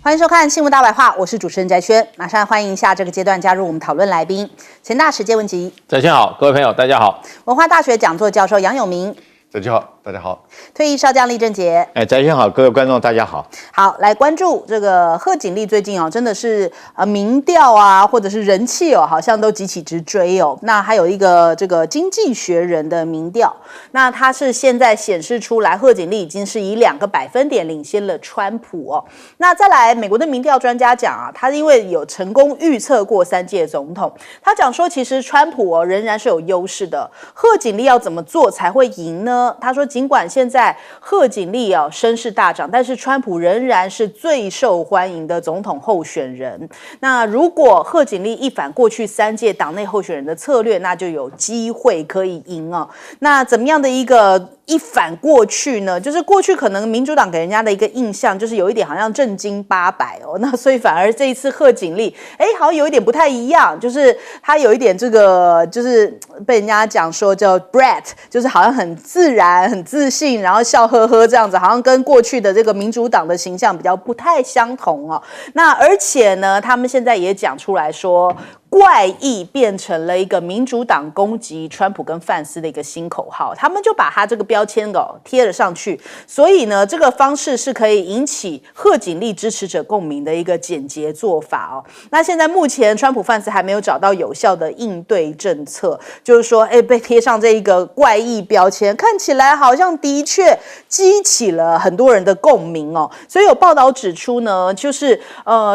欢迎收看《新闻大白话》，我是主持人翟轩，马上欢迎一下这个阶段加入我们讨论来宾，前大使谢文吉。翟轩好，各位朋友大家好。文化大学讲座教授杨永明。翟轩好，大家好。退役少将厉正杰。翟轩好，各位观众大家好。好，来关注这个贺锦丽最近真的是民调啊，或者是人气好像都急起直追那还有一个这个经济学人的民调，那它是现在显示出来，贺锦丽已经是以2个百分点领先了川普那再来，美国的民调专家讲他因为有成功预测过3届总统，他讲说其实川普仍然是有优势的，贺锦丽要怎么做才会赢呢？他说，尽管现在贺锦丽声势大涨，但是川普仍然是最受欢迎的总统候选人。那如果贺锦丽一反过去3届党内候选人的策略，那就有机会可以赢那怎么样的一反过去呢？就是过去可能民主党给人家的一个印象就是有一点好像正经800那所以反而这一次贺锦丽好像有一点不太一样，就是他有一点这个就是被人家讲说叫 brat， 就是好像很自然很自信，然后笑呵呵这样子，好像跟过去的这个民主党的形象比较不太相同那而且呢，他们现在也讲出来说，怪异变成了一个民主党攻击川普跟范斯的一个新口号，他们就把他这个标签贴了上去，所以呢，这个方式是可以引起贺锦丽支持者共鸣的一个简洁做法那现在目前川普范斯还没有找到有效的应对政策，就是说被贴上这一个怪异标签，看起来好像的确激起了很多人的共鸣所以有报道指出呢，就是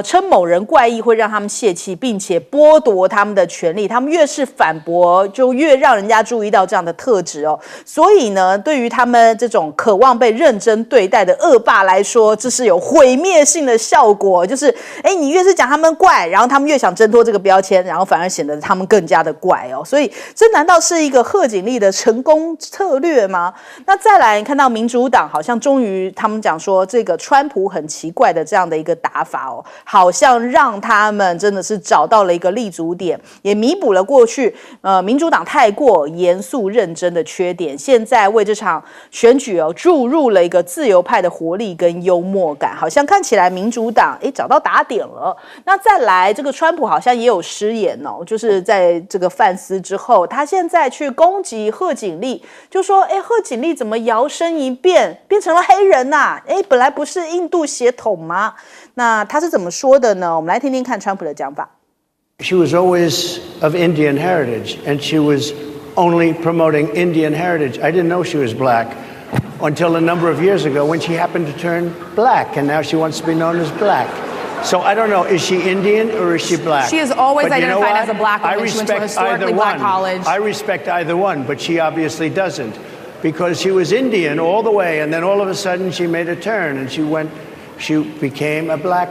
称某人怪异会让他们泄气，并且剥夺他们的权利，他们越是反驳就越让人家注意到这样的特质所以呢，对于他们这种渴望被认真对待的恶霸来说，这是有毁灭性的效果，就是你越是讲他们怪，然后他们越想挣脱这个标签，然后反而显得他们更加的怪所以这难道是一个贺锦丽的成功策略吗？那再来看到民主党好像终于他们讲说这个川普很奇怪的这样的一个打法好像让他们真的是找到了一个立足点，也弥补了过去民主党太过严肃认真的缺点，现在为这场选举注入了一个自由派的活力跟幽默感，好像看起来民主党找到打点了。那再来，这个川普好像也有失言就是在这个范斯之后，他现在去攻击贺锦丽，就说贺锦丽怎么摇身一变变成了黑人本来不是印度血统吗？那他是怎么说的呢？我们来听听看川普的讲法。She was always of Indian heritage, and she was only promoting Indian heritage. I didn't know she was black until a number of years ago when she happened to turn black, and now she wants to be known as black. So I don't know, is she Indian or is she black? She is always but identified as a black woman. She went to a historically black college. I respect either one, but she obviously doesn't, because she was Indian all the way, and then all of a sudden she made a turn, and she became a black.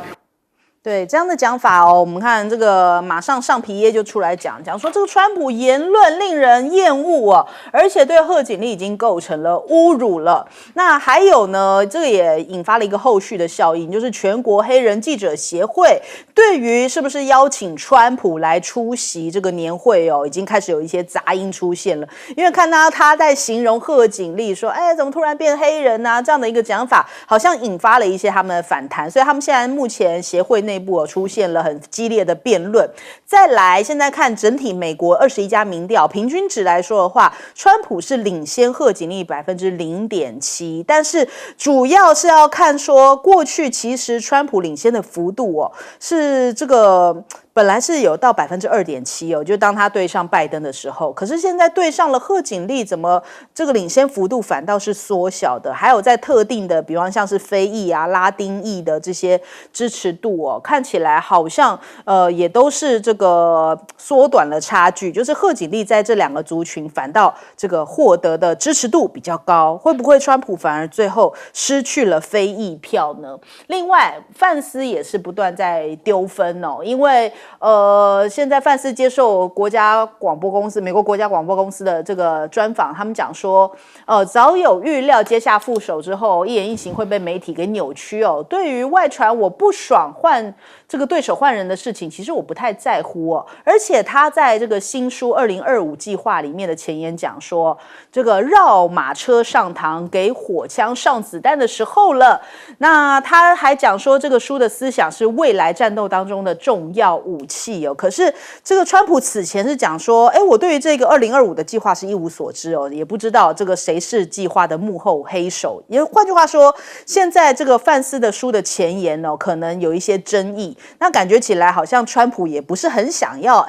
对这样的讲法我们看这个马上上皮耶就出来讲说这个川普言论令人厌恶而且对贺锦丽已经构成了侮辱了。那还有呢，这个也引发了一个后续的效应，就是全国黑人记者协会对于是不是邀请川普来出席这个年会已经开始有一些杂音出现了，因为看到他在形容贺锦丽说怎么突然变黑人这样的一个讲法，好像引发了一些他们的反弹，所以他们现在目前协会内部出现了很激烈的辩论。再来，现在看整体美国21家民调，平均值来说的话，川普是领先贺锦丽 0.7%， 但是主要是要看说过去其实川普领先的幅度是这个本来是有到 2.7% 就当他对上拜登的时候，可是现在对上了贺锦丽，怎么这个领先幅度反倒是缩小的？还有在特定的比方像是非裔拉丁裔的这些支持度看起来好像也都是这个缩短了差距，就是贺锦丽在这2个族群反倒这个获得的支持度比较高，会不会川普反而最后失去了非裔票呢？另外范斯也是不断在丢分因为现在范斯接受国家广播公司美国国家广播公司的这个专访，他们讲说早有预料接下副手之后一言一行会被媒体给扭曲对于外传我不爽换这个对手换人的事情，其实我不太在乎哦。而且他在这个新书2025计划里面的前言讲说，这个绕马车上膛，给火枪上子弹的时候了。那他还讲说，这个书的思想是未来战斗当中的重要武器哦。可是这个川普此前是讲说，我对于这个2025的计划是一无所知哦，也不知道这个谁是计划的幕后黑手。也换句话说，现在这个范斯的书的前言哦，可能有一些争议。那感觉起来好像川普也不是很想要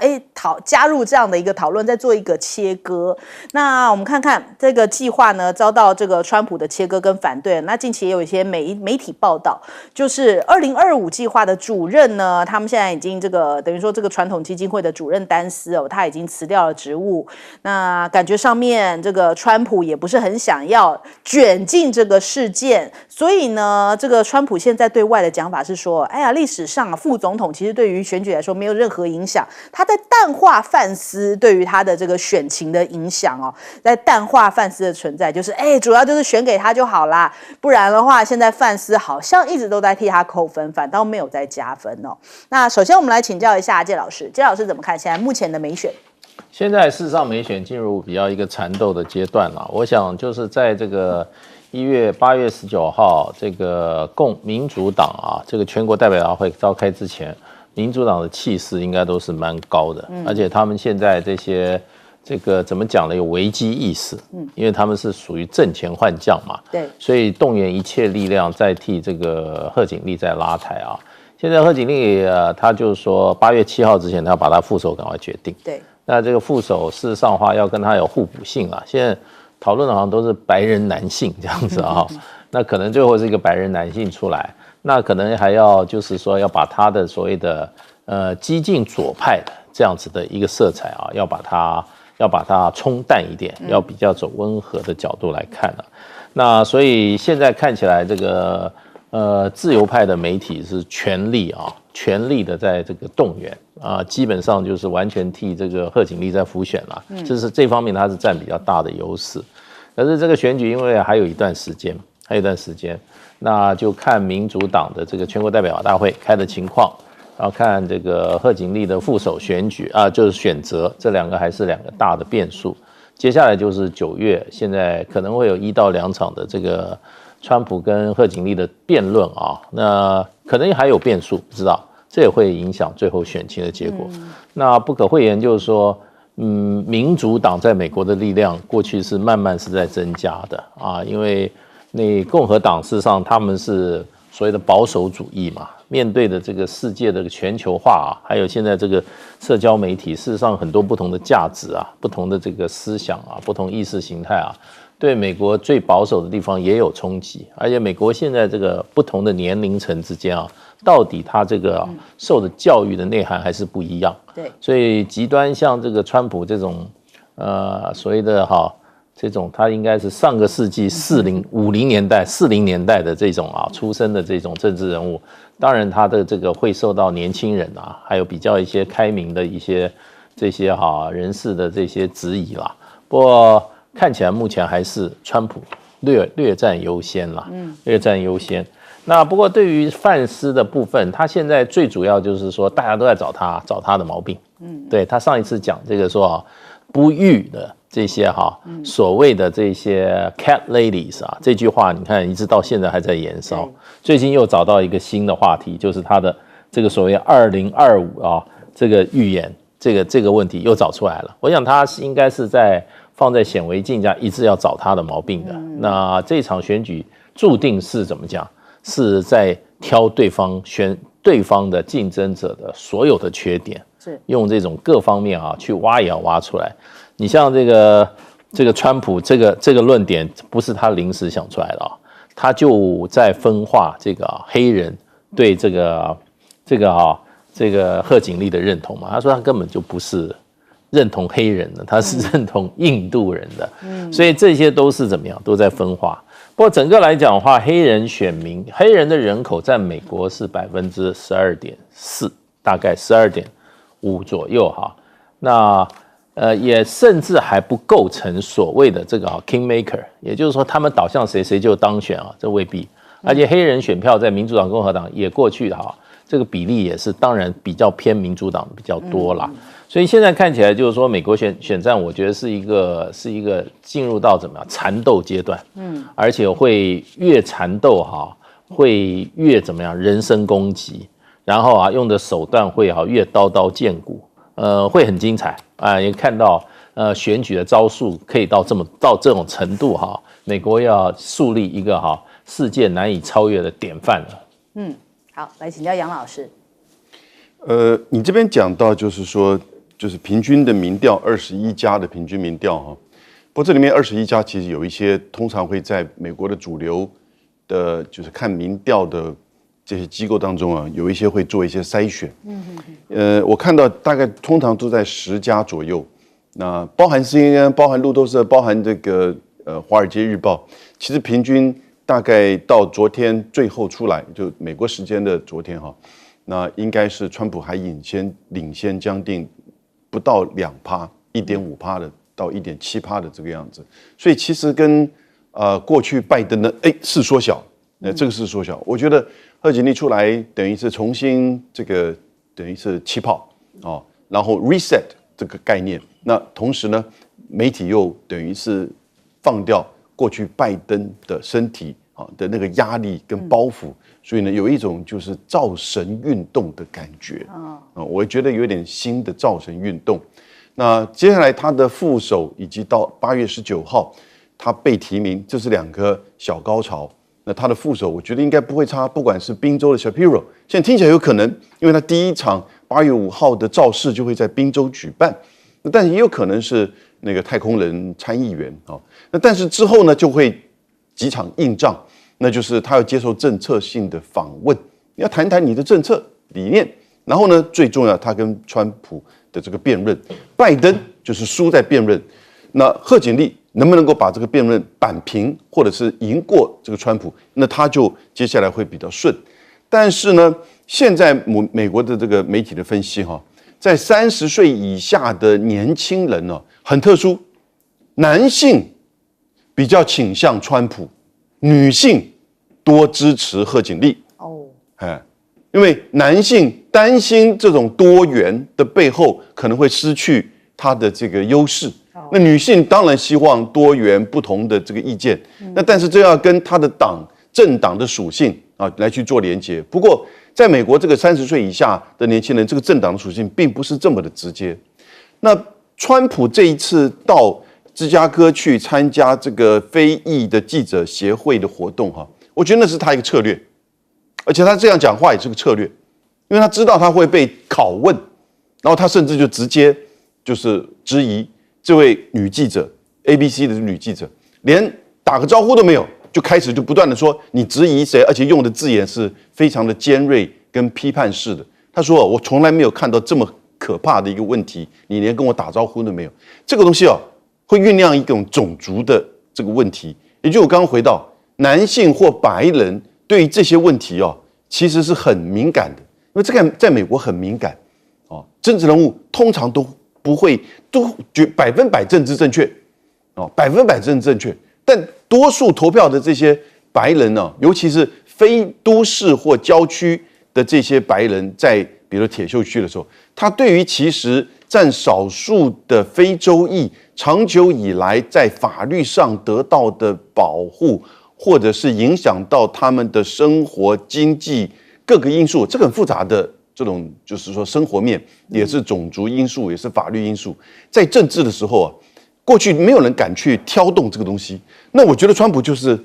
加入这样的一个讨论，再做一个切割。那我们看看这个计划呢，遭到这个川普的切割跟反对。那近期也有一些媒体报道，就是2025计划的主任呢，他们现在已经这个等于说这个传统基金会的主任丹斯哦，他已经辞掉了职务。那感觉上面这个川普也不是很想要卷进这个事件，所以呢，这个川普现在对外的讲法是说，历史上副总统其实对于选举来说没有任何影响，他在淡化范斯对于他的这个选情的影响哦，在淡化范斯的存在，就是主要就是选给他就好啦，不然的话，现在范斯好像一直都在替他扣分，反倒没有在加分哦。那首先我们来请教一下介老师，介老师怎么看现在目前的美选？现在事实上美选进入比较一个缠斗的阶段了。我想就是在这个8月19号，这个民主党啊，这个全国代表大会召开之前，民主党的气势应该都是蛮高的，而且他们现在这个怎么讲呢？有危机意识，因为他们是属于阵前换将嘛，对，所以动员一切力量在替这个贺锦丽在拉台啊。现在贺锦丽他就是说8月7号之前，他要把他副手赶快决定。对，那这个副手事实上的话要跟他有互补性啊。现在讨论的好像都是白人男性这样子啊，那可能最后是一个白人男性出来，那可能还要就是说要把他的所谓的激进左派的这样子的一个色彩啊，要把它冲淡一点，要比较走温和的角度来看了。那所以现在看起来这个自由派的媒体是全力的在这个动员啊，基本上就是完全替这个贺锦丽在辅选了，就是这方面他是占比较大的优势。可是这个选举因为还有一段时间，那就看民主党的这个全国代表大会开的情况，然后看这个贺锦丽的副手选举啊，就是选择，这两个还是两个大的变数。接下来就是9月，现在可能会有1到2场的这个川普跟贺锦丽的辩论啊，那可能还有变数，不知道，这也会影响最后选情的结果。那不可讳言就是说，民主党在美国的力量过去是慢慢是在增加的啊，因为那共和党事实上他们是所谓的保守主义嘛，面对的这个世界的全球化啊，还有现在这个社交媒体，事实上很多不同的价值啊，不同的这个思想啊，不同意识形态啊，对美国最保守的地方也有冲击。而且美国现在这个不同的年龄层之间啊，到底他这个受的教育的内涵还是不一样。对，所以极端像这个川普这种所谓的这种他应该是上个世纪50年代40年代的这种出生的这种政治人物，当然他的这个会受到年轻人啊，还有比较一些开明的一些这些人士的这些质疑啦。不过看起来目前还是川普略占优先啦，略占优先。那不过对于范斯的部分，他现在最主要就是说大家都在找他的毛病。对，他上一次讲这个说不育的这些所谓的这些 cat ladies 啊，这句话你看一直到现在还在延烧。最近又找到一个新的话题，就是他的这个所谓2025这个预言这个问题又找出来了。我想他应该是放在显微镜下一直要找他的毛病的。那这场选举注定是怎么讲？是在挑对方的竞争者的所有的缺点，是用这种各方面去挖也要挖出来。你像这个川普这个论点不是他临时想出来的他就在分化这个黑人对这个贺锦丽的认同嘛。他说他根本就不是认同黑人的，他是认同印度人的。所以这些都是怎么样，都在分化。不过整个来讲的话，黑人的人口在美国是12.4%，大概12.5%左右那也甚至还不构成所谓的这个Kingmaker， 也就是说他们导向谁就当选这未必。而且黑人选票在民主党、共和党也过去这个比例也是当然比较偏民主党比较多啦。所以现在看起来就是说，美国选战，我觉得是一个进入到怎么样缠斗阶段，而且会越缠斗哈，会越怎么样人身攻击，然后啊用的手段会越刀刀见骨，会很精彩啊，也看到选举的招数可以到这种程度哈，美国要树立一个世界难以超越的典范了。好，来请教杨老师。你这边讲到就是说，就是平均的民调21家的平均民调哈，不过这里面21家其实有一些通常会在美国的主流的，就是看民调的这些机构当中啊，有一些会做一些筛选。我看到大概通常都在10家左右，那包含 CNN、包含路透社、包含这个华尔街日报，其实平均大概到昨天最后出来，就美国时间的昨天哈，那应该是川普还领先将近不到2%，1.5%的到1.7%的这个样子，所以其实跟过去拜登的是缩小，这个是缩小。我觉得贺锦丽出来等于是重新这个等于是起跑哦，然后 reset 这个概念。那同时呢，媒体又等于是放掉过去拜登的身体的那个压力跟包袱，所以呢，有一种就是造神运动的感觉我觉得有点新的造神运动。那接下来他的副手以及到8月19号他被提名，这是2个小高潮。那他的副手我觉得应该不会差，不管是宾州的 Shapiro， 现在听起来有可能，因为他第一场8月5号的造势就会在宾州举办，但是也有可能是那个太空人参议员那但是之后呢就会几场硬仗，那就是他要接受政策性的访问，你要谈谈你的政策理念，然后呢最重要他跟川普的这个辩论，拜登就是输在辩论，那贺锦丽能不能够把这个辩论扳平，或者是赢过这个川普，那他就接下来会比较顺。但是呢，现在美国的这个媒体的分析在30岁以下的年轻人很特殊，男性比较倾向川普，女性多支持贺锦丽因为男性担心这种多元的背后可能会失去他的这个优势。那女性当然希望多元不同的这个意见，那但是这要跟他的政党的属性来去做连结。不过在美国这个30岁以下的年轻人，这个政党的属性并不是这么的直接。那川普这一次到芝加哥去参加这个非裔的记者协会的活动我觉得那是他一个策略，而且他这样讲话也是个策略，因为他知道他会被拷问，然后他甚至就直接就是质疑这位女记者 ABC 的女记者，连打个招呼都没有，就开始就不断的说你质疑谁，而且用的字眼是非常的尖锐跟批判式的。他说我从来没有看到这么可怕的一个问题，你连跟我打招呼都没有。这个东西会酝酿一种种族的这个问题，也就我刚刚回到男性或白人对于这些问题其实是很敏感的，因为这个在美国很敏感政治人物通常都不会100%政治正确100%政治正确，但多数投票的这些白人尤其是非都市或郊区的这些白人，在比如铁锈区的时候，他对于其实占少数的非洲裔长久以来在法律上得到的保护，或者是影响到他们的生活经济各个因素，这个很复杂的这种就是说生活面，也是种族因素，也是法律因素。在政治的时候过去没有人敢去挑动这个东西。那我觉得川普就是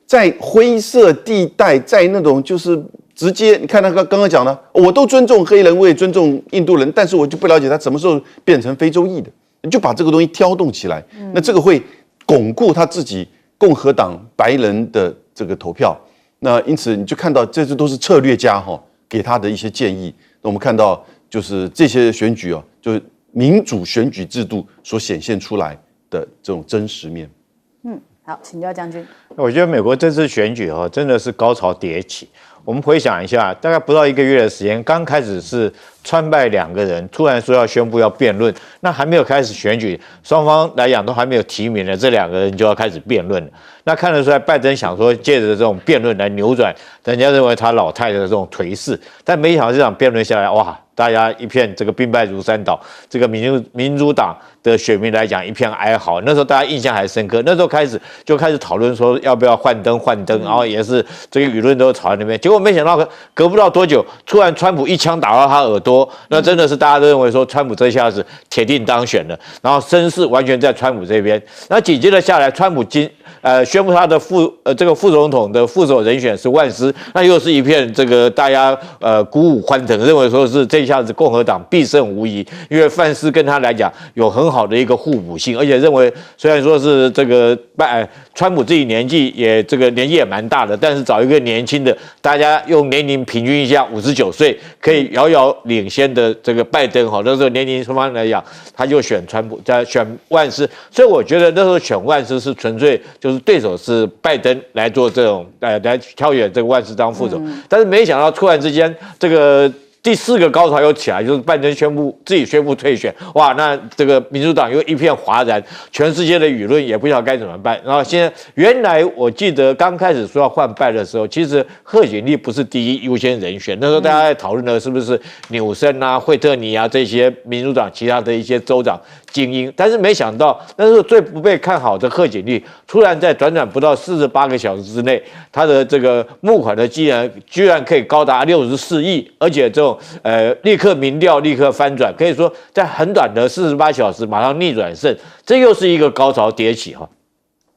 在灰色地带，在那种就是直接，你看他刚刚讲的，我都尊重黑人，我也尊重印度人，但是我就不了解他什么时候变成非洲裔的，你就把这个东西挑动起来，那这个会巩固他自己共和党白人的这个投票。那因此你就看到这都是策略家给他的一些建议。那我们看到就是这些选举就是民主选举制度所显现出来的这种真实面。好，请教将军。我觉得美国这次选举真的是高潮迭起。我们回想一下，大概不到1个月的时间，刚开始是川拜2个人突然说要宣布要辩论，那还没有开始选举，双方来讲都还没有提名了，这2个人就要开始辩论了。那看得出来，拜登想说借着这种辩论来扭转人家认为他老太太的这种颓势，但没想到这场辩论下来，哇，大家一片这个兵败如山倒，这个民主党的选民来讲一片哀嚎。那时候大家印象还深刻，那时候开始讨论说要不要换灯，然后也是这个舆论都吵在那边。结果没想到隔不到多久，突然川普一枪打到他耳朵，那真的是大家都认为说川普这下子铁定当选了，然后声势完全在川普这边。那紧接着下来，川普宣布他的这个副总统的副手人选是万斯，那又是一片这个大家鼓舞欢腾，认为说是这一下子共和党必胜无疑，因为范斯跟他来讲有很好的一个互补性，而且认为虽然说是这个川普自己年纪也蛮大的，但是找一个年轻的，大家用年龄平均一下59岁，可以遥遥领先的这个拜登那时候年龄双方来讲，他就选川普，选万斯，所以我觉得那时候选万斯是纯粹就是对手是拜登来做这种来挑选这个万斯当副手，但是没想到突然之间这个第4个高潮又起来，就是拜登自己宣布退选，哇，那这个民主党又一片哗然，全世界的舆论也不知道该怎么办。然后现在原来我记得刚开始说要换拜的时候，其实贺锦丽不是第一优先人选，那时候大家在讨论的是不是纽森啊、惠特尼啊这些民主党其他的一些州长精英，但是没想到那时候最不被看好的贺锦丽，突然在短不到48个小时之内，他的这个募款的居然可以高达64亿，而且这种立刻民调立刻翻转，可以说在很短的48小时马上逆转胜，这又是一个高潮迭起哈。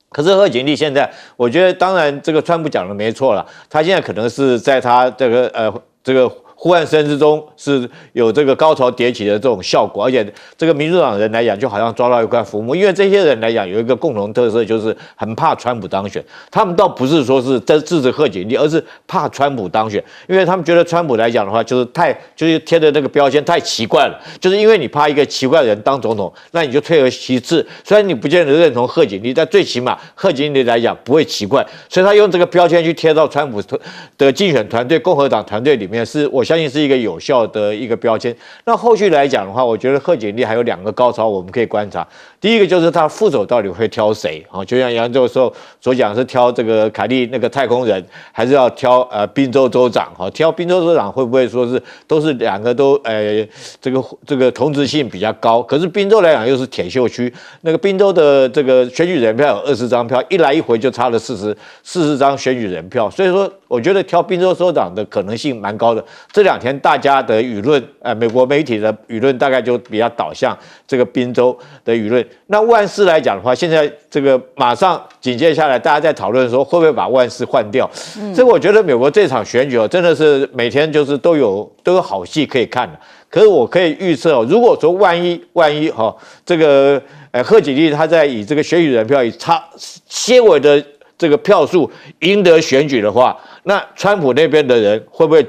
可是贺锦丽现在，我觉得当然这个川普讲的没错了，他现在可能是在他这个呼唤声之中是有这个高潮迭起的这种效果，而且这个民主党人来讲就好像抓到一块浮木，因为这些人来讲有一个共同特色，就是很怕川普当选。他们倒不是说是支持贺锦丽，而是怕川普当选，因为他们觉得川普来讲的话，就是贴的那个标签太奇怪了，就是因为你怕一个奇怪的人当总统，那你就退而其次。虽然你不见得认同贺锦丽，但最起码贺锦丽来讲不会奇怪，所以他用这个标签去贴到川普的竞选团队、共和党团队里面，我相信是一个有效的一个标签。那后续来讲的话，我觉得贺锦丽还有2个高潮我们可以观察。第一个就是他副手到底会挑谁啊？就像杨教授所讲，是挑这个凯利那个太空人，还是要挑宾州州长？挑宾州州长会不会说是都是2个都这个同质性比较高？可是宾州来讲又是铁锈区，那个宾州的这个选举人票有20张票，一来一回就差了40张选举人票，所以说我觉得挑宾州州长的可能性蛮高的。这2天大家的舆论，美国媒体的舆论大概就比较导向这个宾州的舆论。那万斯来讲的话，现在这个马上紧接下来，大家在讨论说会不会把万斯换掉。这个我觉得美国这场选举真的是每天就是都有好戏可以看的。可是我可以预测如果说万一这个贺锦丽他在以这个选举人票以差些微的这个票数赢得选举的话，那川普那边的人会不会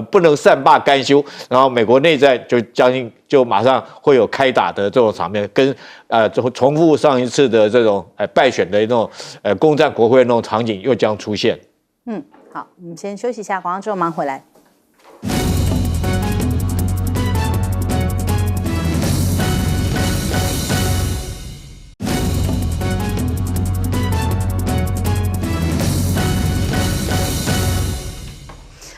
不能善罢甘休，然后美国内战就马上会有开打的这种场面，跟重复上一次的这种败选的那种攻占国会的那种场景又将出现。好，我们先休息一下，广告之后马上回来。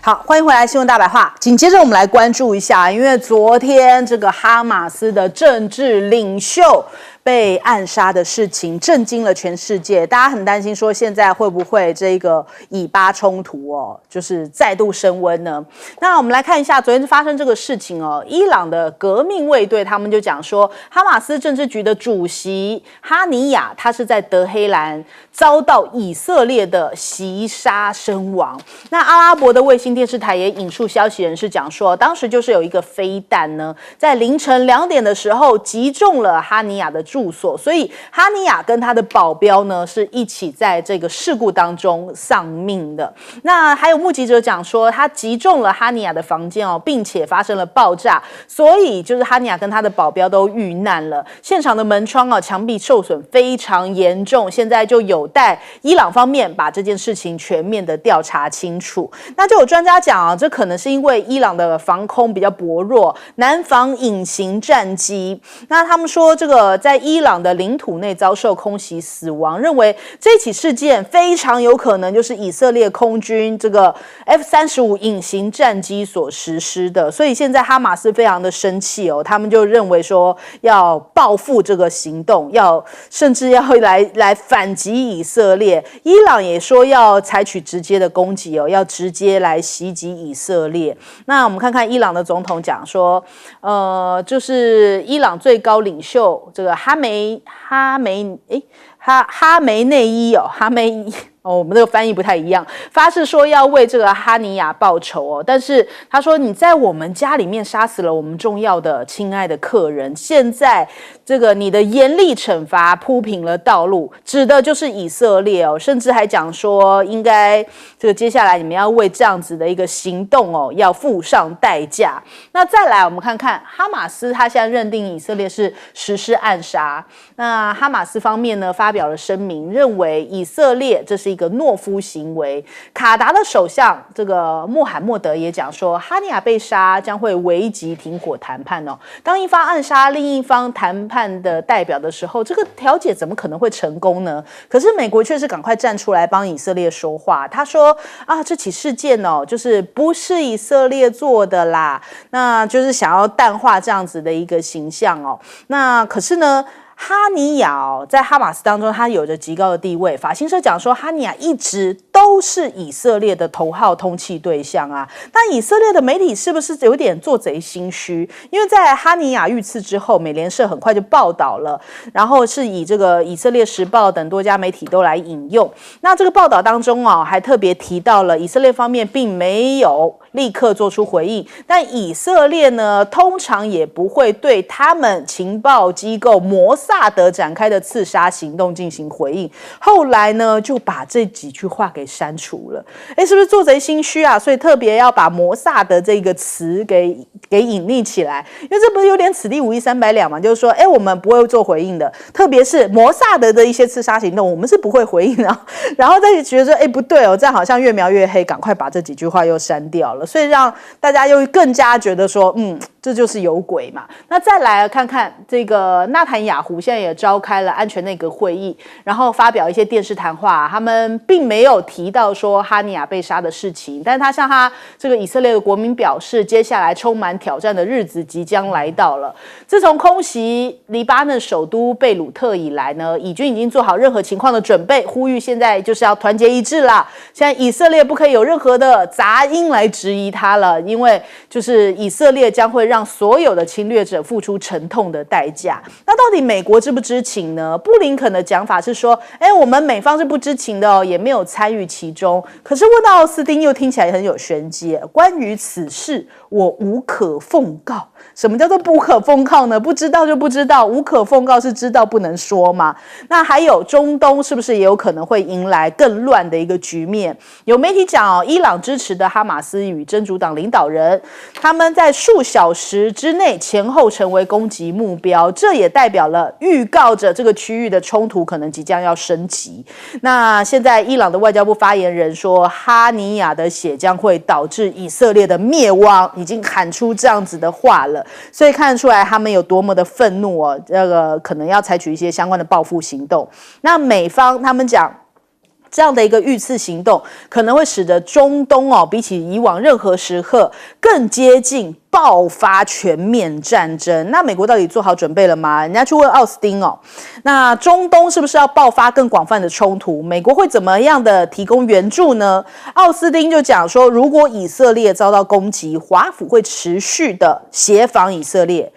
好，欢迎回来，新闻大白话。紧接着我们来关注一下，因为昨天这个哈马斯的政治领袖被暗杀的事情震惊了全世界，大家很担心说现在会不会这个以巴冲突就是再度升温呢？那我们来看一下昨天发生这个事情伊朗的革命卫队他们就讲说，哈马斯政治局的主席哈尼亚他是在德黑兰遭到以色列的袭杀身亡。那阿拉伯的卫星电视台也引述消息人士讲说，当时就是有一个飞弹呢，在凌晨2点的时候击中了哈尼亚的住所，所以哈尼亚跟他的保镖呢是一起在这个事故当中丧命的。那还有目击者讲说，他击中了哈尼亚的房间哦，并且发生了爆炸，所以就是哈尼亚跟他的保镖都遇难了。现场的门窗啊、墙壁受损非常严重，现在就有待伊朗方面把这件事情全面的调查清楚。那就有专家讲啊，这可能是因为伊朗的防空比较薄弱，难防隐形战机。那他们说，这个在伊朗的领土内遭受空袭死亡，认为这起事件非常有可能就是以色列空军这个 F-35隐形战机所实施的。所以现在哈马斯非常的生气哦，他们就认为说要报复这个行动，甚至要来反击以色列。伊朗也说要采取直接的攻击哦，要直接来袭击以色列。那我们看看伊朗的总统讲说，就是伊朗最高领袖这个哈梅内伊哦，我们这个翻译不太一样，发誓说要为这个哈尼亚报仇哦。但是他说你在我们家里面杀死了我们重要的亲爱的客人，现在这个你的严厉惩罚铺平了道路，指的就是以色列哦，甚至还讲说应该这个接下来你们要为这样子的一个行动哦要付上代价。那再来我们看看哈马斯，他现在认定以色列是实施暗杀。那哈马斯方面呢发表了声明，认为以色列这是一个懦夫行为。卡达的首相这个穆罕默德也讲说，哈尼亚被杀将会危及停火谈判哦。当一方暗杀另一方谈判的代表的时候，这个调解怎么可能会成功呢？可是美国却是赶快站出来帮以色列说话，他说啊，这起事件哦，就是不是以色列做的啦，那就是想要淡化这样子的一个形象哦。那可是呢，哈尼亚在哈马斯当中，他有着极高的地位。法新社讲说，哈尼亚一直都是以色列的头号通缉对象啊。那以色列的媒体是不是有点做贼心虚？因为在哈尼亚遇刺之后，美联社很快就报道了，然后是以这个以色列时报等多家媒体都来引用。那这个报道当中啊，还特别提到了以色列方面并没有立刻做出回应，但以色列呢，通常也不会对他们情报机构摩萨德展开的刺杀行动进行回应。后来呢，就把这几句话给删除了。是不是做贼心虚啊？所以特别要把摩萨德这个词给隐匿起来，因为这不是有点此地无银三百两嘛？就是说，我们不会做回应的，特别是摩萨德的一些刺杀行动，我们是不会回应的。然后再觉得不对哦，这样好像越描越黑，赶快把这几句话又删掉了。所以让大家又更加觉得说，这就是有鬼嘛。那再来看看这个纳坦雅胡现在也召开了安全内阁会议，然后发表一些电视谈话，他们并没有提到说哈尼亚被杀的事情，但是他向他这个以色列的国民表示，接下来充满挑战的日子即将来到了。自从空袭黎巴嫩首都贝鲁特以来呢，以军已经做好任何情况的准备，呼吁现在就是要团结一致啦。现在以色列不可以有任何的杂音来质疑他了，因为就是以色列将会让所有的侵略者付出沉痛的代价。那到底美国知不知情呢？布林肯的讲法是说，我们美方是不知情的哦，也没有参与其中。可是问到奥斯汀又听起来很有玄机，关于此事我无可奉告。什么叫做不可奉告呢？不知道就不知道，无可奉告是知道不能说吗？那还有中东是不是也有可能会迎来更乱的一个局面？有媒体讲伊朗支持的哈马斯与真主党领导人，他们在数小时之内前后成为攻击目标，这也代表了预告着这个区域的冲突可能即将要升级。那现在伊朗的外交部发言人说，哈尼亚的血将会导致以色列的灭亡，已经喊出这样子的话了。所以看得出来他们有多么的愤怒哦，可能要采取一些相关的报复行动。那美方他们讲，这样的一个遇刺行动可能会使得中东比起以往任何时刻更接近爆发全面战争。那美国到底做好准备了吗？人家去问奥斯汀那中东是不是要爆发更广泛的冲突？美国会怎么样的提供援助呢？奥斯汀就讲说，如果以色列遭到攻击，华府会持续的协防以色列。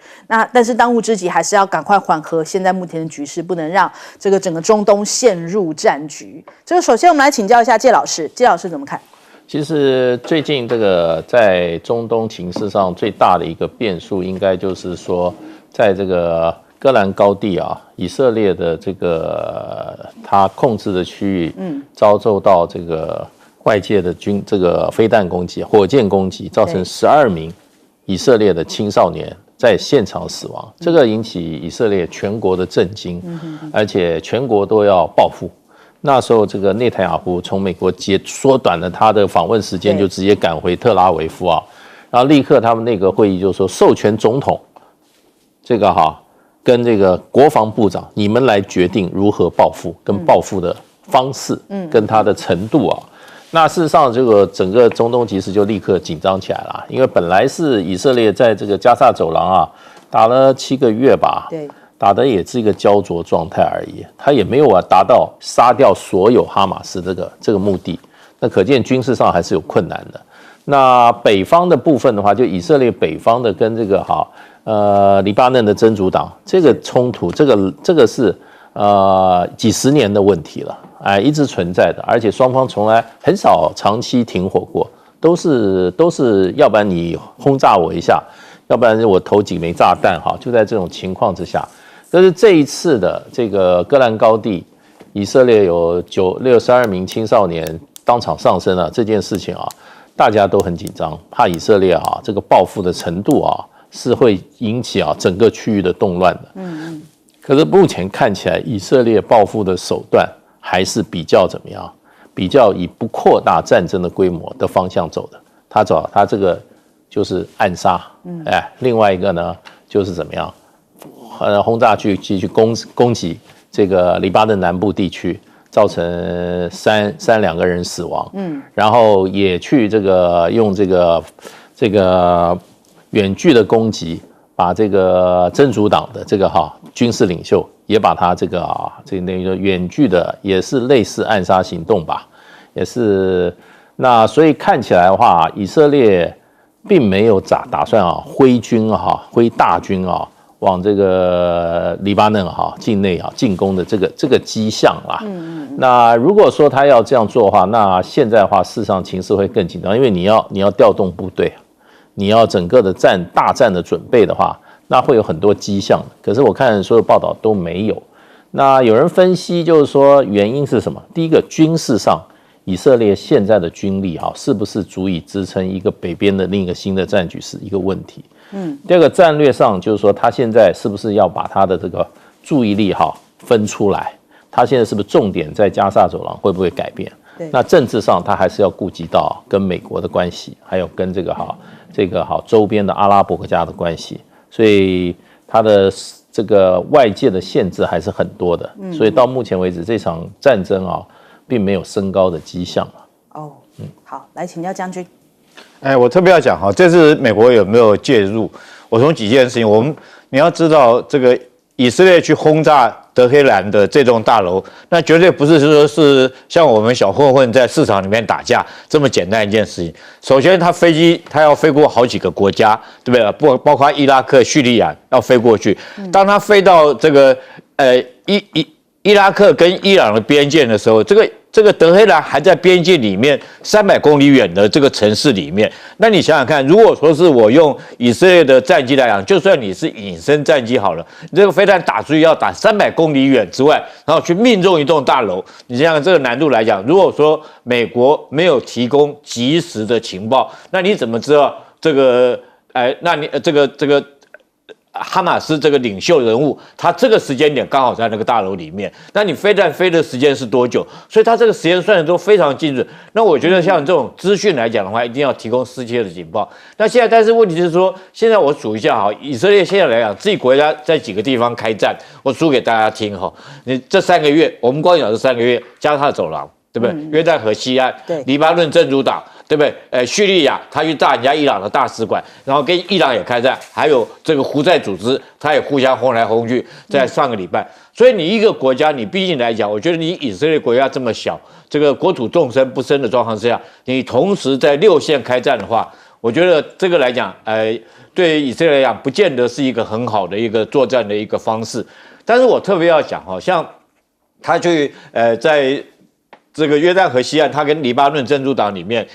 但是当务之急还是要赶快缓和现在目前的局势，不能让这个整个中东陷入战局。这个首先我们来请教一下介老师，介老师怎么看？其实最近这个在中东情势上最大的一个变数，应该就是说，在这个戈兰高地啊，以色列的这个他控制的区域，遭受到这个外界的这个飞弹攻击、火箭攻击，造成12名以色列的青少年在现场死亡，这个引起以色列全国的震惊，而且全国都要报复。那时候，这个内塔尼亚胡从美国缩短了他的访问时间，就直接赶回特拉维夫啊，然后立刻他们那个会议就说授权总统，这个跟这个国防部长，你们来决定如何报复，跟报复的方式，跟他的程度啊。那事实上，这个整个中东局势就立刻紧张起来了，因为本来是以色列在这个加萨走廊啊打了7个月吧，对，打的也是一个焦灼状态而已，他也没有达到杀掉所有哈马斯这个目的，那可见军事上还是有困难的。那北方的部分的话，就以色列北方的跟这个黎巴嫩的真主党这个冲突，这个是几十年的问题了，一直存在的，而且双方从来很少长期停火过，都是要不然你轰炸我一下，要不然我投几枚炸弹就在这种情况之下。但是这一次的这个戈兰高地，以色列有62名青少年当场丧生了这件事情大家都很紧张，怕以色列这个报复的程度是会引起整个区域的动乱的。可是目前看起来，以色列报复的手段还是比较怎么样？比较以不扩大战争的规模的方向走的。他这个就是暗杀，另外一个呢就是怎么样？轰炸去攻击这个黎巴嫩南部地区。造成2个人死亡，然后也去这个用这个远距的攻击，把这个真主党的这个军事领袖也把他这个远距的也是类似暗杀行动吧，也是那所以看起来的话，以色列并没有打算挥大军往这个黎巴嫩境内进攻的这个迹象啦。那如果说他要这样做的话，那现在的话，事实上情势会更紧张，因为你要调动部队，你要整个的大战的准备的话，那会有很多迹象。可是我看所有报道都没有。那有人分析就是说原因是什么？第一个，军事上以色列现在的军力是不是足以支撑一个北边的另一个新的战局是一个问题。第二个，战略上就是说他现在是不是要把他的这个注意力分出来？他现在是不是重点在加萨走廊会不会改变？那政治上他还是要顾及到跟美国的关系，还有跟这个周边的阿拉伯国家的关系，所以他的这个外界的限制还是很多的。所以到目前为止，这场战争并没有升高的迹象。好，来请教将军。我特别要讲这次美国有没有介入？我从几件事情，你要知道，这个以色列去轰炸德黑兰的这栋大楼，那绝对不是说是像我们小混混在市场里面打架这么简单一件事情。首先，飞机要飞过好几个国家，对不对？包括伊拉克、叙利亚要飞过去。当他飞到这个伊拉克跟伊朗的边界的时候，这个德黑兰还在边界里面300公里远的这个城市里面。那你想想看，如果说是我用以色列的战机来讲，就算你是隐身战机好了，你这个飞弹打出去要打300公里远之外，然后去命中一栋大楼，你想想这个难度来讲，如果说美国没有提供及时的情报，那你怎么知道这个？那你这个。哈马斯这个领袖人物，他这个时间点刚好在那个大楼里面，那你飞弹飞的时间是多久？所以他这个时间算的都非常精准。那我觉得像这种资讯来讲的话，一定要提供适切的警报。那现在，但是问题是说，现在我数一下以色列现在来讲，自己国家在几个地方开战，我数给大家听你这3个月，我们光讲这3个月，加沙走廊，对不对？约旦河西岸，黎巴嫩真主党。对不对？叙利亚他去炸人家伊朗的大使馆，然后跟伊朗也开战，还有这个胡塞组织，他也互相轰来轰去。在上个礼拜，所以你一个国家，你毕竟来讲，我觉得你以色列国家这么小，这个国土纵深不深的状况之下，你同时在6线开战的话，我觉得这个来讲，对以色列来讲，不见得是一个很好的一个作战的一个方式。但是我特别要讲像他去在这个约旦河西岸，他跟黎巴嫩真主党里面。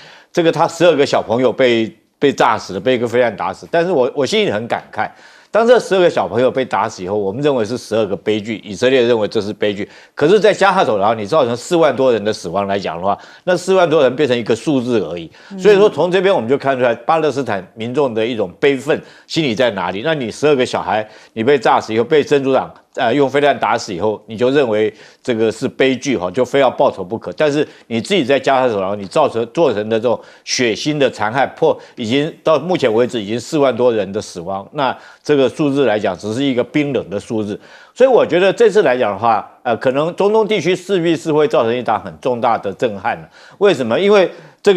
他12个小朋友被炸死了，被一个飞弹打死。但是我心里很感慨，当这12个小朋友被打死以后，我们认为是12个悲剧，以色列认为这是悲剧。可是，在加沙走廊你造成4万多人的死亡来讲的话，那4万多人变成一个数字而已。所以说，从这边我们就看出来巴勒斯坦民众的一种悲愤心理在哪里。那你12个小孩你被炸死以后，被真主党用飞弹打死以后，你就认为这个是悲剧哈，就非要报仇不可。但是你自己在加沙走廊，你做成的这种血腥的残害，已经到目前为止已经4万多人的死亡。那这个数字来讲，只是一个冰冷的数字。所以我觉得这次来讲的话，可能中东地区势必是会造成一场很重大的震撼的。为什么？因为这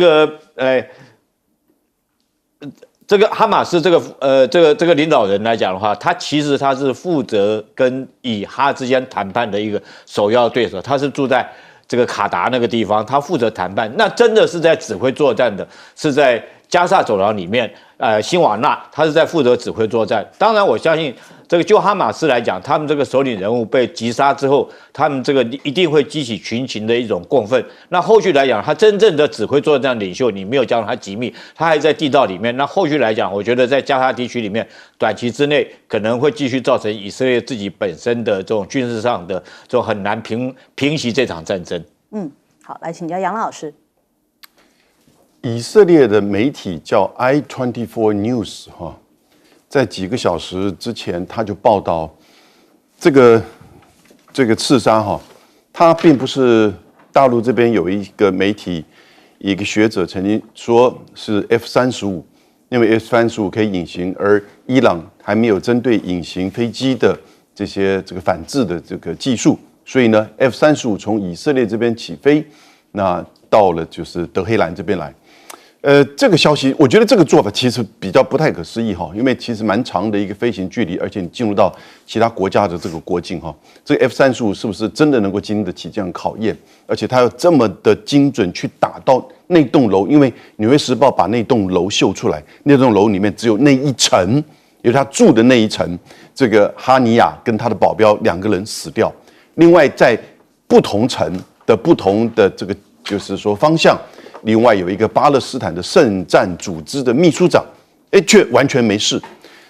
个哈马斯这个领导人来讲的话，他其实他是负责跟以哈之间谈判的一个首要对手，他是住在这个卡达那个地方，他负责谈判。那真的是在指挥作战的，是在加萨走廊里面，辛瓦纳他是在负责指挥作战。当然，我相信这个就哈马斯来讲，他们这个首领人物被击杀之后，他们这个一定会激起群情的一种共愤。那后续来讲，他真正的指挥作战领袖，你没有将他击灭，他还在地道里面。那后续来讲，我觉得在加沙地区里面，短期之内可能会继续造成以色列自己本身的这种军事上的这种很难平息这场战争。好，来请教杨老师。以色列的媒体叫 I24 News 哈，在几个小时之前他就报道这个刺杀哈，他并不是大陆这边有一个媒体一个学者曾经说是 F-35，因为 F-35可以隐形，而伊朗还没有针对隐形飞机的这个反制的这个技术，所以呢 F-35从以色列这边起飞，那到了就是德黑兰这边来。这个消息，我觉得这个做法其实比较不太可思议哈，因为其实蛮长的一个飞行距离，而且你进入到其他国家的这个国境哈，这个 F-35是不是真的能够经得起这样考验？而且它要这么的精准去打到那栋楼，因为《纽约时报》把那栋楼秀出来，那栋楼里面只有那一层，有他住的那一层，这个哈尼亚跟他的保镖2个人死掉，另外在不同层的不同的这个就是说方向。另外有一个巴勒斯坦的圣战组织的秘书长，却完全没事。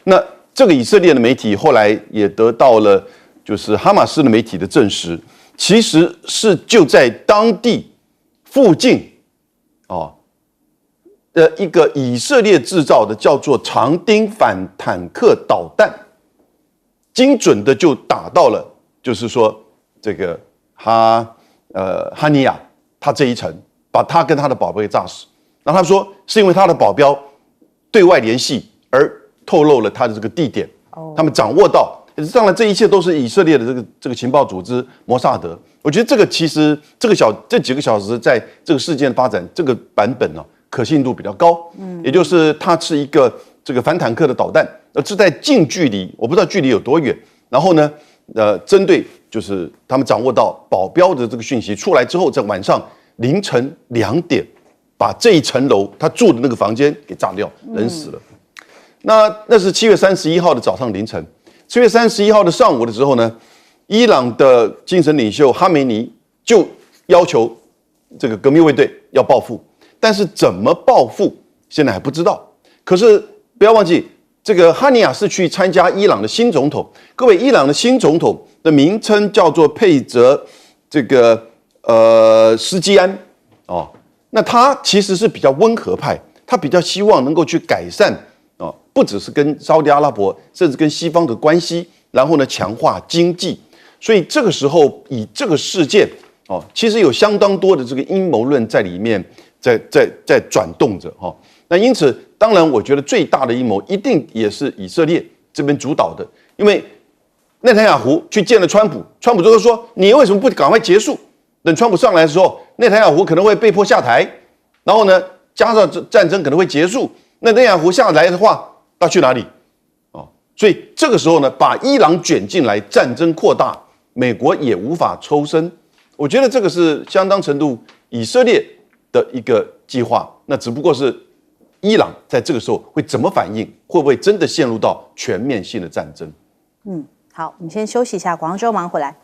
那这个以色列的媒体后来也得到了，就是哈马斯的媒体的证实，其实是就在当地附近，的一个以色列制造的叫做长钉反坦克导弹，精准的就打到了，就是说这个哈尼亚他这一层。把他跟他的保镖给炸死，然后他说是因为他的保镖对外联系而透露了他的这个地点，他们掌握到，当然这一切都是以色列的这个情报组织摩萨德。我觉得这个其实这几个小时在这个事件发展这个版本呢，可信度比较高，也就是它是一个这个反坦克的导弹，是在近距离，我不知道距离有多远，然后呢，针对就是他们掌握到保镖的这个讯息出来之后，在晚上。凌晨2点，把这一层楼他住的那个房间给炸掉，人死了。那是7月31号的早上凌晨，7月31号的上午的时候呢，伊朗的精神领袖哈梅尼就要求这个革命卫队要报复，但是怎么报复现在还不知道。可是不要忘记，这个哈尼亚是去参加伊朗的新总统。各位，伊朗的新总统的名称叫做佩泽这个。施基安那他其实是比较温和派，他比较希望能够去改善不只是跟沙特阿拉伯，甚至跟西方的关系，然后呢强化经济。所以这个时候以这个事件其实有相当多的这个阴谋论在里面，在转动着那因此，当然我觉得最大的阴谋一定也是以色列这边主导的，因为内塔尼亚胡去见了川普，川普就说你为什么不赶快结束？等川普上来的时候，内塔尼亚胡可能会被迫下台，然后呢，加上战争可能会结束。那内塔尼亚胡下来的话，要去哪里？所以这个时候呢，把伊朗卷进来，战争扩大，美国也无法抽身。我觉得这个是相当程度以色列的一个计划，那只不过是伊朗在这个时候会怎么反应，会不会真的陷入到全面性的战争？好，我们先休息一下，广告之后马上回来。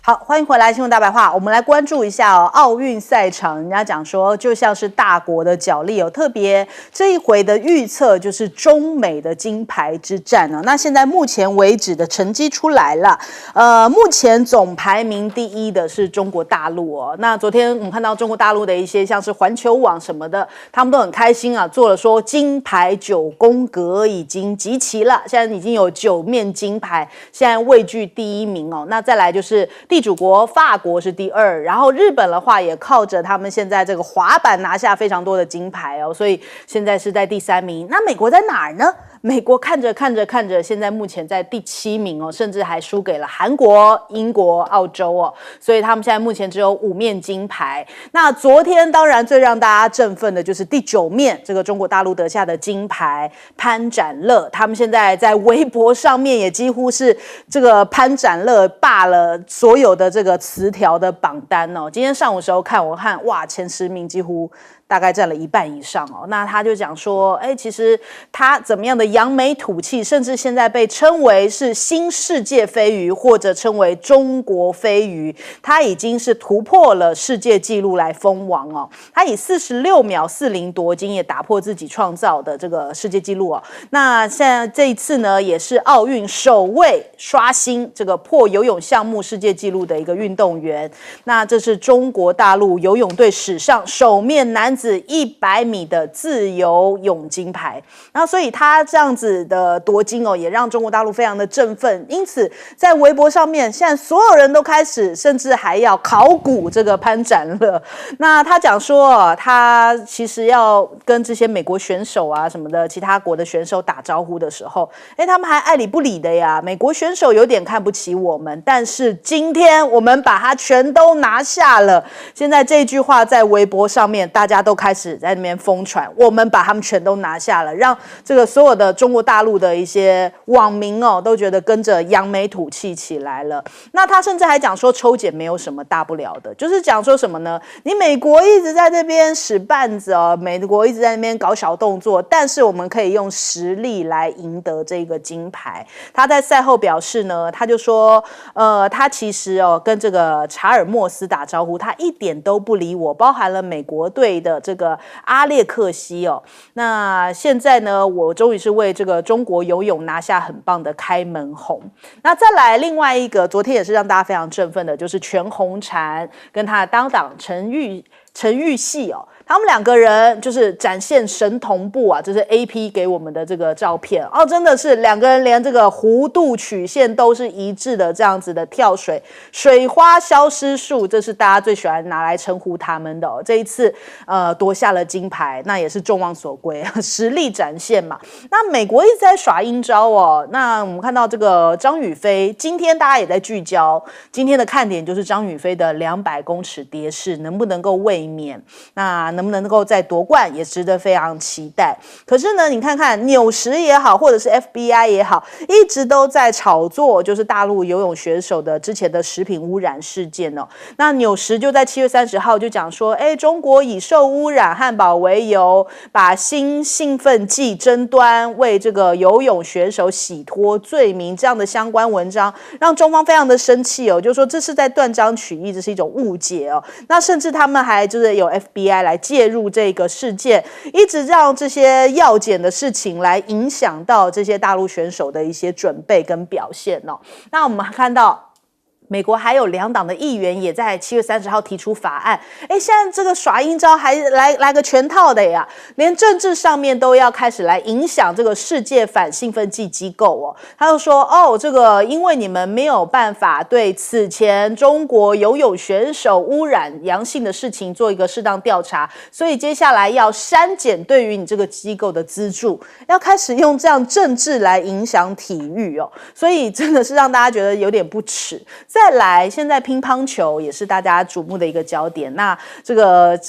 好，欢迎回来，新闻大白话。我们来关注一下奥运赛场。人家讲说，就像是大国的角力哦，特别这一回的预测就是中美的金牌之战哦。那现在目前为止的成绩出来了，目前总排名第一的是中国大陆哦。那昨天我们看到中国大陆的一些像是环球网什么的，他们都很开心啊，做了说金牌9宫格已经集齐了，现在已经有9面金牌，现在位居第1名哦。那再来就是地主国法国是第2，然后日本的话也靠着他们现在这个滑板拿下非常多的金牌哦，所以现在是在第3名。那美国在哪儿呢？美国看着，现在目前在第7名哦，甚至还输给了韩国、英国、澳洲哦，所以他们现在目前只有5面金牌。那昨天当然最让大家振奋的就是第9面这个中国大陆得下的金牌潘展乐，他们现在在微博上面也几乎是这个潘展乐霸了所有的这个词条的榜单哦。今天上午的时候我看哇，前10名几乎大概占了1半以上哦。那他就讲说，其实他怎么样的扬眉吐气，甚至现在被称为是新世界飞鱼，或者称为中国飞鱼，他已经是突破了世界纪录来封王哦。他以46秒40夺金，也打破自己创造的这个世界纪录哦。那现在这一次呢，也是奥运首位刷新这个破游泳项目世界纪录的一个运动员。那这是中国大陆游泳队史上首面男子100米的自由泳金牌，然后所以他这样子的夺金哦，也让中国大陆非常的振奋。因此，在微博上面，现在所有人都开始，甚至还要考古这个潘展乐。那他讲说，他其实要跟这些美国选手啊什么的，其他国的选手打招呼的时候，他们还爱理不理的呀。美国选手有点看不起我们，但是今天我们把它全都拿下了。现在这句话在微博上面，大家都开始在那边疯传，我们把他们全都拿下了，让这个所有的中国大陆的一些网民哦，都觉得跟着扬眉吐气起来了。那他甚至还讲说，抽检没有什么大不了的，就是讲说什么呢？你美国一直在这边使绊子哦，美国一直在那边搞小动作，但是我们可以用实力来赢得这个金牌。他在赛后表示呢，他就说，他其实跟这个查尔莫斯打招呼，他一点都不理我，包含了美国队的这个阿列克西哦。那现在呢，我终于是为这个中国游泳拿下很棒的开门红。那再来另外一个，昨天也是让大家非常振奋的，就是全红婵跟他的搭档陈玉系哦。他们2个人就是展现神同步啊，这是 AP 给我们的这个照片哦，真的是2个人连这个弧度曲线都是一致的，这样子的跳水，水花消失术，这是大家最喜欢拿来称呼他们的哦。这一次夺下了金牌，那也是众望所归，实力展现嘛。那美国一直在耍阴招哦，那我们看到这个张雨霏，今天大家也在聚焦，今天的看点就是张雨霏的200公尺蝶式能不能够卫冕，那能不能够再夺冠也值得非常期待。可是呢，你看看纽时也好，或者是 FBI 也好，一直都在炒作就是大陆游泳选手的之前的食品污染事件哦。那纽时就在7月30号就讲说，中国以受污染汉堡为由，把新兴奋剂争端为这个游泳选手洗脱罪名，这样的相关文章让中方非常的生气哦，就说这是在断章取义，这是一种误解哦。那甚至他们还就是有 FBI 来介入这个事件，一直让这些药检的事情来影响到这些大陆选手的一些准备跟表现哦。那我们看到美国还有2党的议员也在7月30号提出法案，现在这个耍阴招还来个全套的呀，连政治上面都要开始来影响这个世界反兴奋剂机构哦。他就说这个因为你们没有办法对此前中国游泳选手污染阳性的事情做一个适当调查，所以接下来要删减对于你这个机构的资助，要开始用这样政治来影响体育哦，所以真的是让大家觉得有点不耻。再来，现在乒乓球也是大家瞩目的一个焦点。那这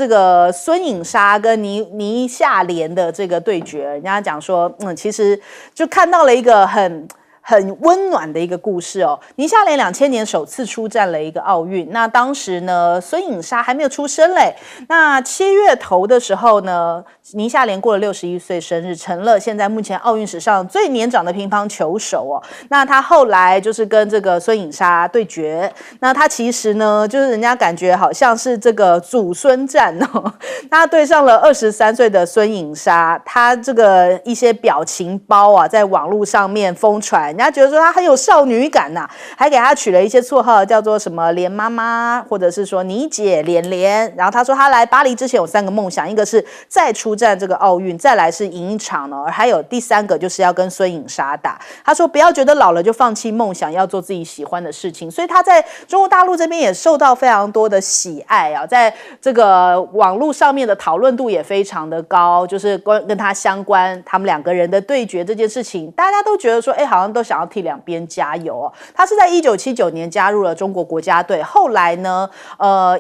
个孙颖莎跟倪夏莲的这个对决，人家讲说，其实就看到了一个很很温暖的一个故事哦。倪夏莲2000年首次出战了一个奥运，那当时呢，孙颖莎还没有出生嘞。那7月头的时候呢，倪夏莲过了61岁生日，成了现在目前奥运史上最年长的乒乓球手哦。那他后来就是跟这个孙颖莎对决，那他其实呢，就是人家感觉好像是这个祖孙战哦。他对上了23岁的孙颖莎，他这个一些表情包啊，在网络上面疯传。人家觉得说她很有少女感呐，还给她取了一些绰号，叫做什么莲妈妈，或者是说倪姐、莲莲。然后她说她来巴黎之前有3个梦想，一个是再出战这个奥运，再来是赢一场呢，还有第3个就是要跟孙颖莎打。她说不要觉得老了就放弃梦想，要做自己喜欢的事情。所以她在中国大陆这边也受到非常多的喜爱啊，在这个网络上面的讨论度也非常的高，就是跟她相关他们2个人的对决这件事情，大家都觉得说，好像都想要替2边加油哦。他是在1979年加入了中国国家队，后来呢，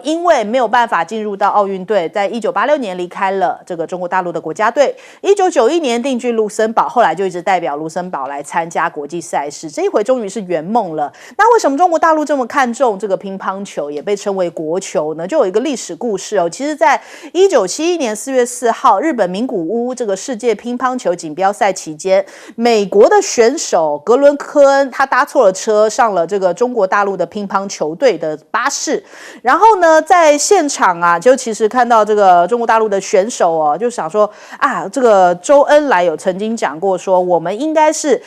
因为没有办法进入到奥运队，在1986年离开了这个中国大陆的国家队。1991年定居卢森堡，后来就一直代表卢森堡来参加国际赛事。这一回终于是圆梦了。那为什么中国大陆这么看重这个乒乓球，也被称为国球呢？就有一个历史故事哦。其实，在1971年4月4号，日本名古屋这个世界乒乓球锦标赛期间，美国的选手格伦科恩他搭错了车，上了这个中国大陆的乒乓球队的巴士，然后呢，在现场啊，就其实看到这个中国大陆的选手哦，就想说啊，这个周恩来有曾经讲过说，我们应该是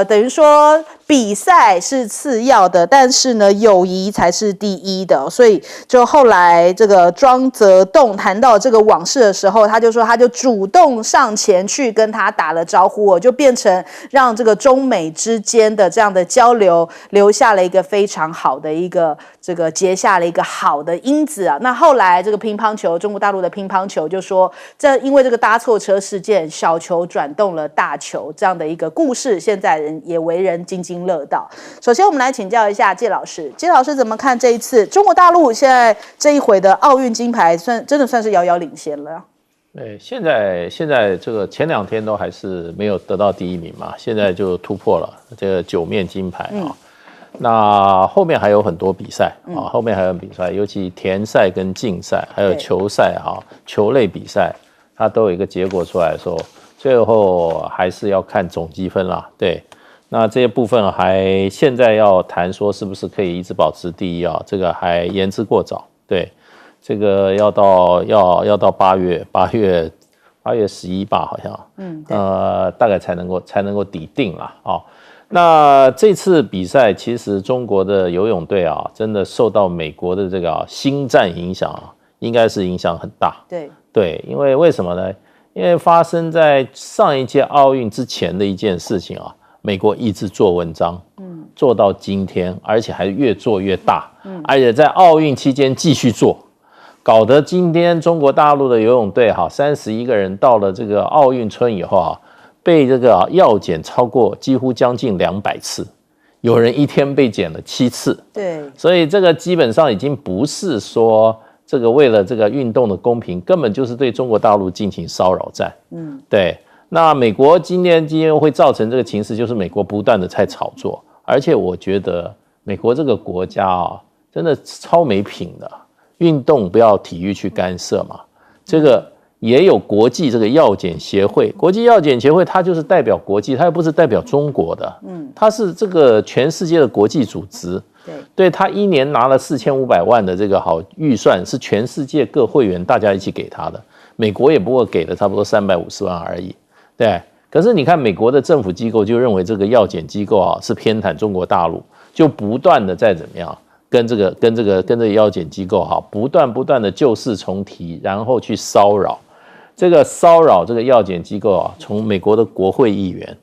等于说比赛是次要的，但是呢，友谊才是第一的。所以就后来这个庄则栋谈到这个往事的时候，他就说他就主动上前去跟他打了招呼哦，就变成让这个中美之间的这样的交流留下了一个非常好的一个这个结下了一个好的因子啊。那后来这个乒乓球，中国大陆的乒乓球就说，因为这个搭错车事件，小球转动了大球这样的一个故事，现在人也为人津津乐道。首先我们来请教一下介老师，介老师怎么看这一次中国大陆现在这一回的奥运金牌真的算是遥遥领先了？对，现在这个前2天都还是没有得到第1名嘛，现在就突破了这个9面金牌啊。那后面还有很多比赛啊，后面还有比赛，尤其田赛跟竞赛，还有球赛啊，球类比赛，它都有一个结果出来的时候，最后还是要看总积分啦。对，那这些部分还现在要谈说是不是可以一直保持第1啊，这个还言之过早。对。这个要到8月11吧，好像，大概才能够抵定啦啊。那这次比赛其实中国的游泳队啊，真的受到美国的这个星战影响啊，应该是影响很大。对，因为什么呢？因为发生在上一届奥运之前的一件事情啊，美国一直做文章，做到今天，而且还越做越大，而且在奥运期间继续做。搞得今天中国大陆的游泳队31个人到了这个奥运村以后啊，被这个药检超过几乎将近200次，有人一天被检了7次。对，所以这个基本上已经不是说这个为了这个运动的公平，根本就是对中国大陆进行骚扰战。对。那美国今天会造成这个情势，就是美国不断的在炒作，而且我觉得美国这个国家啊，真的超没品的。运动不要体育去干涉嘛，这个也有国际这个药检协会，国际药检协会它就是代表国际，它又不是代表中国的，它是这个全世界的国际组织，对，它1年拿了4500万的这个好预算，是全世界各会员大家一起给他的，美国也不过给了差不多350万而已，对。可是你看美国的政府机构就认为这个药检机构啊是偏袒中国大陆，就不断的在怎么样？跟这个药检机构不断的旧事重提，然后去骚扰这个药检机构啊，从美国的国会议员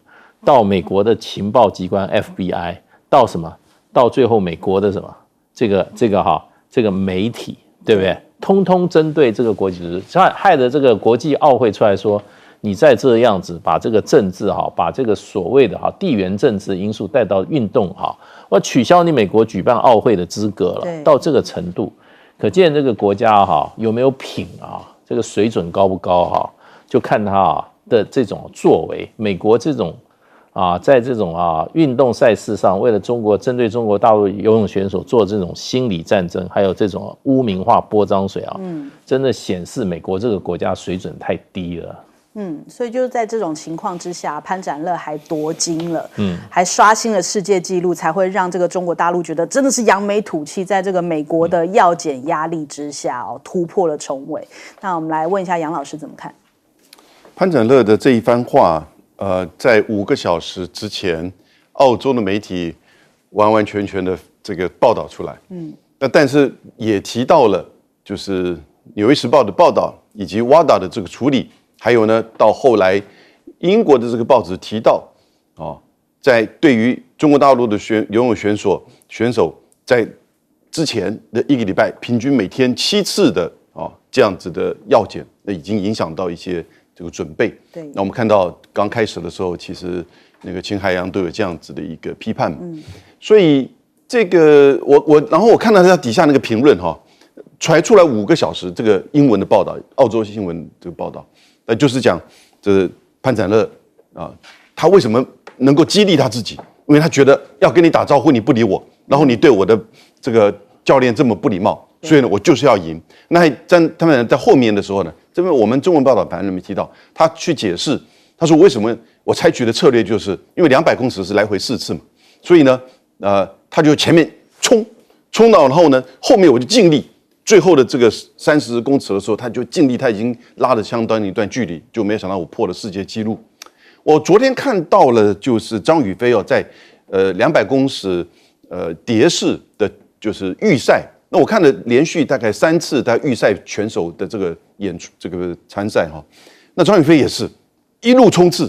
到美国的情报机关 FBI 到什么，到最后美国的什么这个媒体，对不对？通通针对这个国际组织，害得这个国际奥会出来说，你再这样子把这个政治把这个所谓的地缘政治因素带到运动我取消你美国举办奥会的资格了，到这个程度，可见这个国家有没有品这个水准高不高就看他的这种作为。美国这种在这种运动赛事上，为了针对中国大陆游泳选手做这种心理战争，还有这种污名化泼脏水真的显示美国这个国家水准太低了。所以就是在这种情况之下，潘展乐还夺金了，还刷新了世界纪录，才会让这个中国大陆觉得真的是扬眉吐气，在这个美国的药检压力之下突破了重围。那我们来问一下杨老师怎么看？潘展乐的这一番话，在5个小时之前，澳洲的媒体完完全全的这个报道出来，但是也提到了就是《纽约时报》的报道以及 WADA 的这个处理。还有呢，到后来，英国的这个报纸提到，在对于中国大陆的游泳选手，在之前的1个礼拜，平均每天7次的这样子的药检，那已经影响到一些这个准备。对，那我们看到刚开始的时候，其实那个秦海洋都有这样子的一个批判嘛。所以这个然后我看到他底下那个评论传出来5个小时，这个英文的报道，澳洲新闻这个报道。就是讲，这潘展乐他为什么能够激励他自己？因为他觉得要跟你打招呼，你不理我，然后你对我的这个教练这么不礼貌，所以呢，我就是要赢。那他们在后面的时候呢，这边我们中文报道版里面提到，他去解释，他说为什么我采取的策略就是因为200公尺是来回4次嘛，所以呢，他就前面冲到，然后呢，后面我就尽力。最后的这个30公尺的时候，他就尽力，他已经拉了相当一段距离，就没想到我破了世界纪录。我昨天看到了，就是张雨霏在200公尺蝶式的，就是预赛。那我看了连续大概3次在预赛选手的这个参赛那张雨霏也是一路冲刺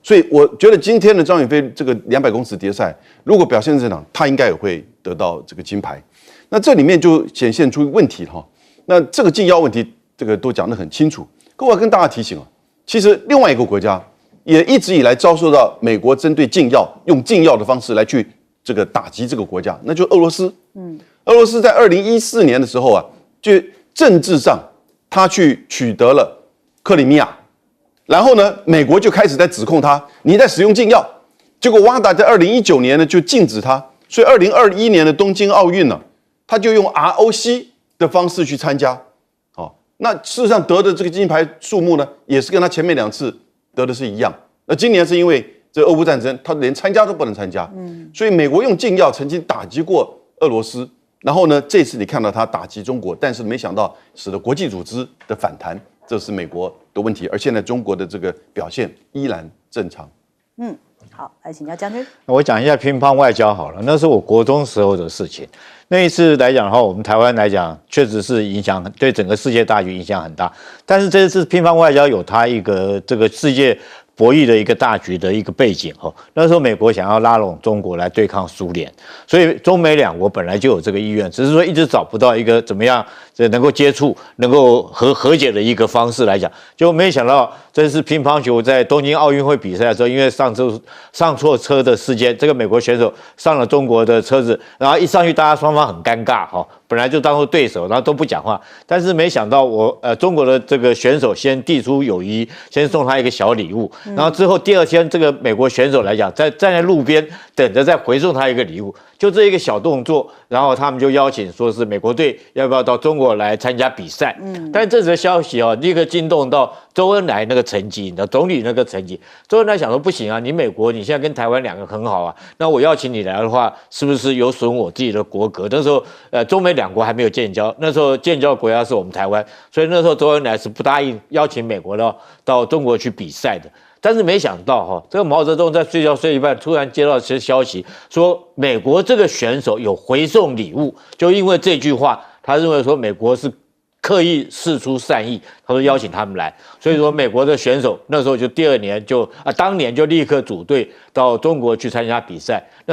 所以我觉得今天的张雨霏这个200公尺蝶赛，如果表现正常，他应该也会得到这个金牌。那这里面就显现出问题那这个禁药问题，这个都讲得很清楚。可我要跟大家提醒其实另外一个国家也一直以来遭受到美国针对禁药，用禁药的方式来去这个打击这个国家，那就是俄罗斯。俄罗斯在2014年的时候就政治上他去取得了克里米亚，然后呢，美国就开始在指控他你在使用禁药，结果WADA在2019年呢就禁止他，所以2021年的东京奥运呢。他就用 ROC 的方式去参加，那事实上得的这个金牌数目呢，也是跟他前面2次得的是一样。那今年是因为这俄乌战争，他连参加都不能参加，所以美国用禁药曾经打击过俄罗斯，然后呢，这次你看到他打击中国，但是没想到使得国际组织的反弹，这是美国的问题，而现在中国的这个表现依然正常。好，来请教将军。我讲一下乒乓外交好了，那是我国中时候的事情。那一次来讲的话，我们台湾来讲，确实是影响对整个世界大局影响很大。但是这一次乒乓外交有它一个这个世界博弈的一个大局的一个背景那时候美国想要拉拢中国来对抗苏联，所以中美两国本来就有这个意愿，只是说一直找不到一个怎么样能够接触、能够和解的一个方式来讲，就没想到这次乒乓球在东京奥运会比赛的时候，因为上错车的事件，这个美国选手上了中国的车子，然后一上去大家双方很尴尬本来就当作对手，然后都不讲话，但是没想到中国的这个选手先递出友谊，先送他一个小礼物，然后之后第2天这个美国选手来讲，站在路边等着再回送他一个礼物，就这一个小动作，然后他们就邀请说是美国队要不要到中国来参加比赛，但这则消息立刻惊动到周恩来那个层级，总理那个层级，周恩来想说不行你美国你现在跟台湾2个很好那我邀请你来的话，是不是有损我自己的国格？那时候中美2国还没有建交，那时候建交国家是我们台湾，所以那时候周恩来是不答应邀请美国到中国去比赛的。但是没想到这个毛泽东在睡觉睡一半，突然接到消息说美国这个选手有回送礼物，就因为这句话，他认为说美国是刻意释出善意，他说邀请他们来，所以说美国的选手那时候就第2年当年就立刻组队到中国去参加比赛。